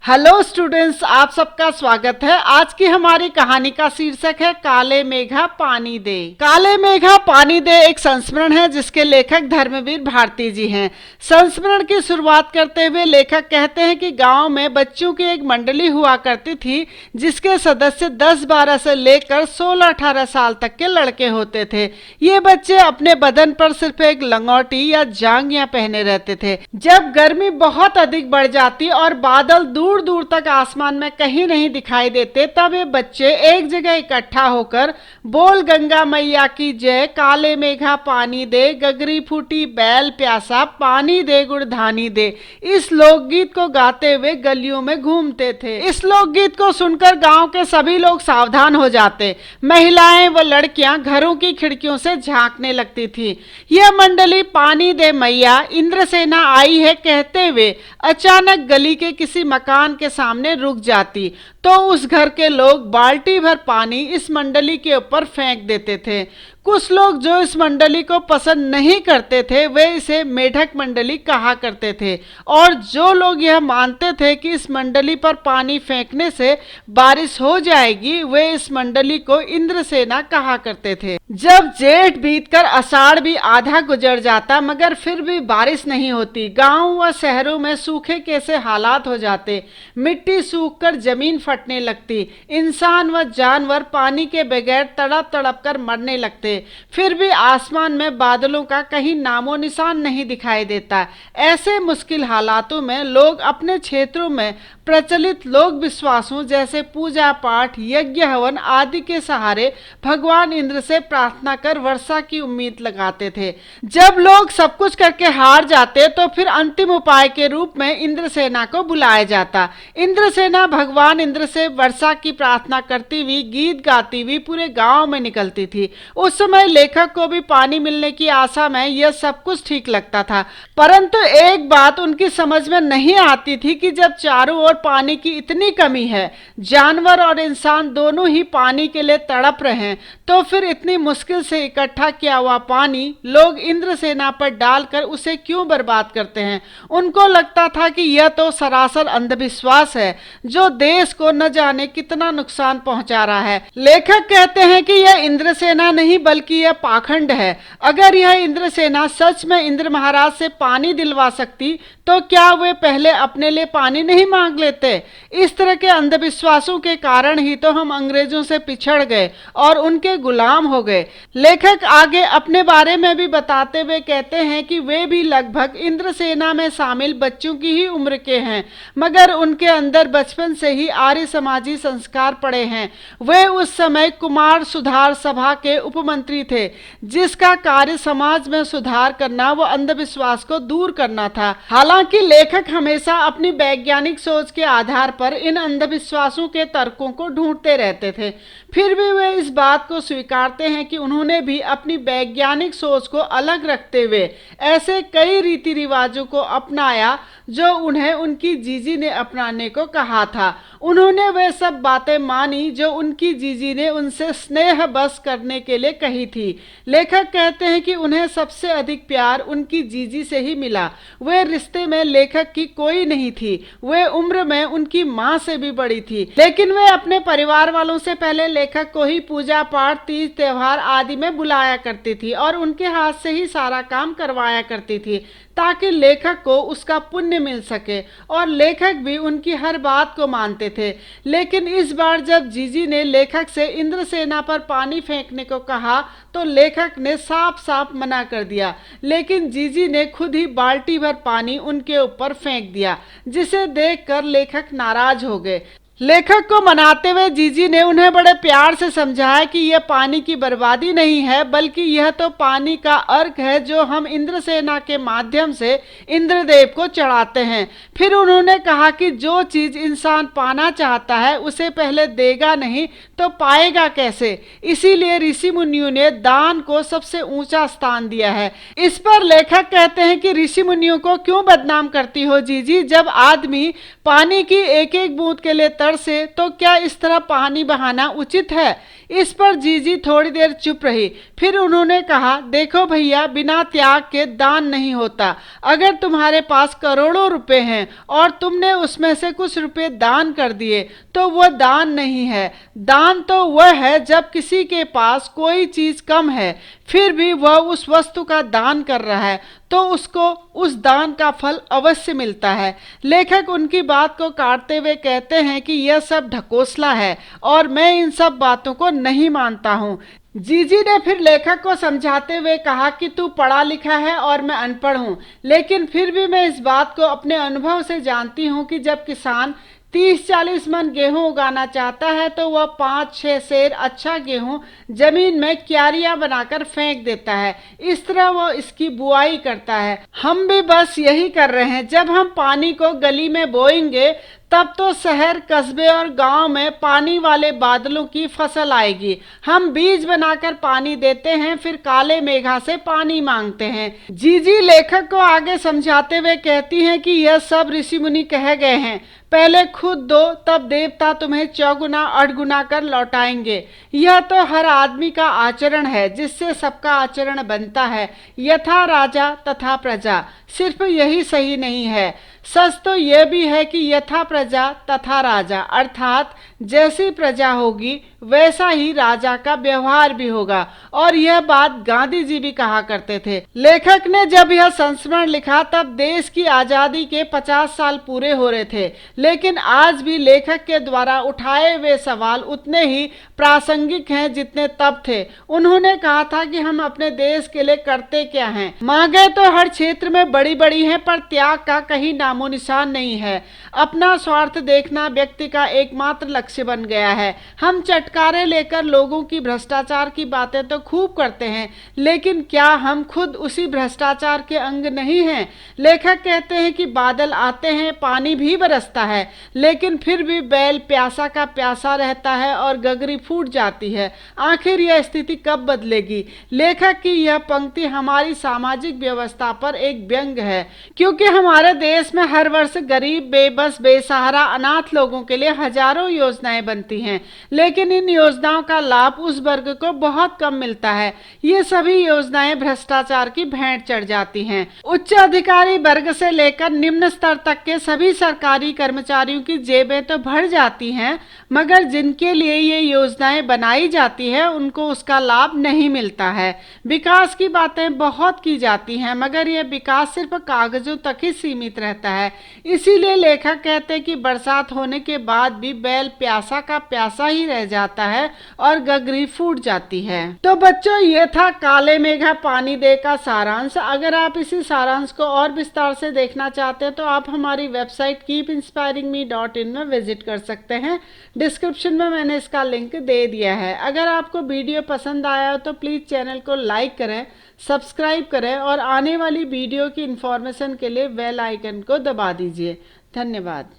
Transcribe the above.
Hello students, आप सबका स्वागत है। आज की हमारी कहानी का शीर्षक है काले मेघा पानी दे। काले मेघा पानी दे एक संस्मरण है जिसके लेखक धर्मवीर भारती जी हैं। संस्मरण की शुरुआत करते हुए लेखक कहते हैं कि गांव में बच्चों की एक मंडली हुआ करती थी जिसके सदस्य 10-12 से लेकर 16-18 साल तक के लड़के होते थे। ये बच्चे अपने बदन पर सिर्फ एक लंगोटी या जांघिया पहने रहते थे। जब गर्मी बहुत अधिक बढ़ जाती और बादल दूर दूर तक आसमान में कहीं नहीं दिखाई देते, तब ये बच्चे एक जगह इकट्ठा होकर बोल गंगा मैया की जय, काले मेघा पानी दे, गगरी फूटी बैल प्यासा, पानी दे गुड़धानी दे, इस लोकगीत को गाते हुए गलियों में घूमते थे। इस लोकगीत को सुनकर गांव के सभी लोग सावधान हो जाते। महिलाएं व लड़कियां घरों की खिड़कियों से झांकने लगती थी। यह मंडली पानी दे मैया, इंद्रसेना आई है कहते हुए अचानक गली के किसी मकान के सामने रुक जाती तो उस घर के लोग बाल्टी भर पानी इस मंडली के ऊपर फेंक देते थे। कुछ लोग जो इस मंडली को पसंद नहीं करते थे वे इसे मेढक मंडली कहा करते थे, और जो लोग यह मानते थे कि इस मंडली पर पानी फेंकने से बारिश हो जाएगी वे इस मंडली को इंद्रसेना कहा करते थे। जब जेठ बीतकर आषाढ़ भी आधा गुजर जाता मगर फिर भी बारिश नहीं होती, गांव व शहरों में सूखे कैसे हालात हो जाते। मिट्टी सूखकर जमीन फटने लगती, इंसान व जानवर पानी के बगैर तड़प तड़प कर मरने लगते। फिर भी आसमान में बादलों का कहीं नामो निशान नहीं दिखाई देता। ऐसे मुश्किल हालातों में लोग अपने क्षेत्रों में प्रचलित लोक विश्वासों जैसे पूजा पाठ, यज्ञ हवन आदि के सहारे भगवान इंद्र से प्रार्थना कर वर्षा की उम्मीद लगाते थे। जब लोग सब कुछ करके हार जाते तो फिर अंतिम उपाय के रूप में इंद्रसेना को बुलाया जाता। इंद्रसेना भगवान इंद्र से वर्षा की प्रार्थना करती हुई, गीत गाती हुई पूरे गांव में निकलती थी। उस समय लेखक को भी पानी मिलने की आशा में यह सब कुछ ठीक लगता था, परंतु एक बात उनकी समझ में नहीं आती थी कि जब चारों ओर पानी की इतनी कमी है, जानवर और इंसान दोनों ही पानी के लिए तड़प रहे हैं, तो फिर इतनी मुश्किल से इकट्ठा किया हुआ पानी लोग इंद्रसेना पर डालकर उसे क्यों बर्बाद करते हैं। उनको लगता था कि यह तो सरासर अंधविश्वास है जो देश को न जाने कितना नुकसान पहुंचा रहा है। लेखक कहते हैं कि यह इंद्रसेना नहीं बल्कि यह पाखंड है। अगर यह इंद्रसेना सच में इंद्र महाराज से पानी दिलवा सकती तो क्या वे पहले अपने लिए पानी नहीं मांग लेते। इस तरह के अंधविश्वासों के कारण ही तो हम अंग्रेजों से पिछड़ गए और उनके गुलाम हो गए। लेखक आगे अपने बारे में भी बताते हुए कहते हैं कि वे भी लगभग इंद्रसेना में शामिल बच्चों की ही उम्र के हैं, मगर उनके अंदर बचपन से ही आर्य समाजी संस्कार पड़े हैं। वे उस समय कुमार सुधार सभा के उपमंत्री थे जिसका कार्य समाज में सुधार करना व अंधविश्वास को दूर करना था। हालांकि लेखक हमेशा अपनी वैज्ञानिक सोच के आधार पर इन अंधविश्वासों के तर्कों को ढूंढते रहते थे, फिर भी वे इस बात को स्वीकारते हैं कि उन्होंने भी अपनी वैज्ञानिक सोच को अलग रखते हुए ऐसे कई रीति रिवाजों को अपनाया जो उन्हें उनकी जीजी ने अपनाने को कहा था। उन्होंने वे सब बातें मानी जो उनकी जीजी ने उनसे स्नेह बस करने के लिए कही थी। लेखक कहते हैं कि उन्हें सबसे अधिक प्यार उनकी जीजी से ही मिला। वे रिश्ते में लेखक की कोई नहीं थी, वे उम्र में उनकी माँ से भी बड़ी थी, लेकिन वे अपने परिवार वालों से पहले लेखक को ही पूजा पाठ, तीज त्योहार आदि में बुलाया करती थी और उनके हाथ से ही सारा काम करवाया करती थी ताकि लेखक को उसका पुण्य मिल सके, और लेखक भी उनकी हर बात को मानते थे। लेकिन इस बार जब जीजी ने लेखक से इंद्रसेना पर पानी फेंकने को कहा तो लेखक ने साफ साफ मना कर दिया, लेकिन जीजी ने खुद ही बाल्टी भर पानी उनके ऊपर फेंक दिया, जिसे देखकर लेखक नाराज हो गए। लेखक को मनाते हुए जीजी ने उन्हें बड़े प्यार से समझाया कि यह पानी की बर्बादी नहीं है बल्कि यह तो पानी का अर्घ है जो हम इंद्रसेना के माध्यम से इंद्रदेव को चढ़ाते हैं। फिर उन्होंने कहा कि जो चीज इंसान पाना चाहता है उसे पहले देगा नहीं तो पाएगा कैसे, इसीलिए ऋषि मुनियों ने दान को सबसे ऊंचा स्थान दिया है। इस पर लेखक कहते हैं कि ऋषि मुनियों को क्यों बदनाम करती हो जीजी, जब आदमी पानी की एक एक बूंद के लिए तरसे तो क्या इस तरह पानी बहाना उचित है। इस पर जीजी थोड़ी देर चुप रही। फिर उन्होंने कहा, देखो भैया, बिना त्याग के दान नहीं होता। अगर तुम्हारे पास करोड़ों रुपए हैं और तुमने उसमें से कुछ रुपए दान कर दिए तो वह दान नहीं है। दान तो वह है जब किसी के पास कोई चीज कम है फिर भी वह उस वस्तु का दान कर रहा है तो उसको उस दान का फल अवश्य मिलता है। लेखक उनकी बात को काटते हुए कहते हैं कि यह सब ढकोसला है और मैं इन सब बातों को नहीं मानता हूँ। जीजी ने फिर लेखक को समझाते हुए कहा कि तू पढ़ा लिखा है और मैं अनपढ़ हूँ, लेकिन फिर भी मैं इस बात को अपने अनुभव से जानती हूँ कि जब किसान 30-40 मन गेहूं उगाना चाहता है तो वह 5-6 सेर अच्छा गेहूं जमीन में क्यारियां बनाकर फेंक देता है। इस तरह वह इसकी बुआई करता है। हम भी बस यही कर रहे हैं। जब हम पानी को गली में बोएंगे तब तो शहर, कस्बे और गांव में पानी वाले बादलों की फसल आएगी। हम बीज बनाकर पानी देते हैं, फिर काले मेघा से पानी मांगते हैं। जीजी लेखक को आगे समझाते हुए कहती हैं कि यह सब ऋषि मुनि कह गए हैं, पहले खुद दो तब देवता तुम्हें चौगुना 8 गुना कर लौटाएंगे। यह तो हर आदमी का आचरण है जिससे सबका आचरण बनता है। यथा राजा तथा प्रजा, सिर्फ यही सही नहीं है, सच तो यह भी है कि यथा प्रजा तथा राजा, अर्थात जैसी प्रजा होगी वैसा ही राजा का व्यवहार भी होगा। और यह बात गांधी जी भी कहा करते थे। लेखक ने जब यह संस्मरण लिखा तब देश की आजादी के 50 साल पूरे हो रहे थे, लेकिन आज भी लेखक के द्वारा उठाए हुए सवाल उतने ही प्रासंगिक हैं जितने तब थे। उन्होंने कहा था कि हम अपने देश के लिए करते क्या हैं। मांगे तो हर क्षेत्र में बड़ी बड़ी हैं, पर त्याग का कहीं नामो निशान नहीं है। अपना स्वार्थ देखना व्यक्ति का एकमात्र लक्ष्य बन गया है। हम चटकारे लेकर लोगों की भ्रष्टाचार की बातें तो खूब करते हैं, लेकिन क्या हम खुद उसी भ्रष्टाचार के अंग नहीं हैं? लेखक कहते हैं कि बादल आते हैं, पानी भी बरसता है, लेकिन फिर भी बैल प्यासा का प्यासा रहता है और गगरी फूट जाती है। आखिर यह स्थिति कब बदलेगी? लेखक की यह पंक्ति हमारी सामाजिक व्यवस्था पर एक व्यंग है, क्योंकि हमारे देश में हर वर्ष गरीब, बेबस, बेसहारा, अनाथ लोगों के लिए हजारों योजनाएं बनती हैं, लेकिन इन योजनाओं का लाभ उस वर्ग को बहुत कम मिलता है। ये सभी योजनाएं भ्रष्टाचार की भेंट चढ़ जाती हैं। उच्च अधिकारी वर्ग से लेकर निम्न स्तर तक के सभी सरकारी कर्मचारियों की जेबें तो भर जाती हैं, मगर जिनके लिए ये योजनाएं बनाई जाती है उनको उसका लाभ नहीं मिलता है। विकास की बातें बहुत की जाती हैं, मगर यह विकास सिर्फ कागजों तक ही सीमित रहता है। इसीलिए लेखक कहते हैं कि बरसात होने के बाद भी बैल प्यासा का प्यासा ही रह जाता है और गगरी फूट जाती है। तो बच्चों, ये था काले मेघा पानी दे का सारांश। अगर आप इसी सारांश को और विस्तार से देखना चाहते हैं तो आप हमारी वेबसाइट keepinspiringme.in में विजिट कर सकते हैं। डिस्क्रिप्शन में मैंने इसका लिंक दे दिया है। अगर आपको वीडियो पसंद आया हो तो प्लीज़ चैनल को लाइक करें, सब्सक्राइब करें और आने वाली वीडियो की इन्फॉर्मेशन के लिए बेल आइकन को दबा दीजिए। धन्यवाद।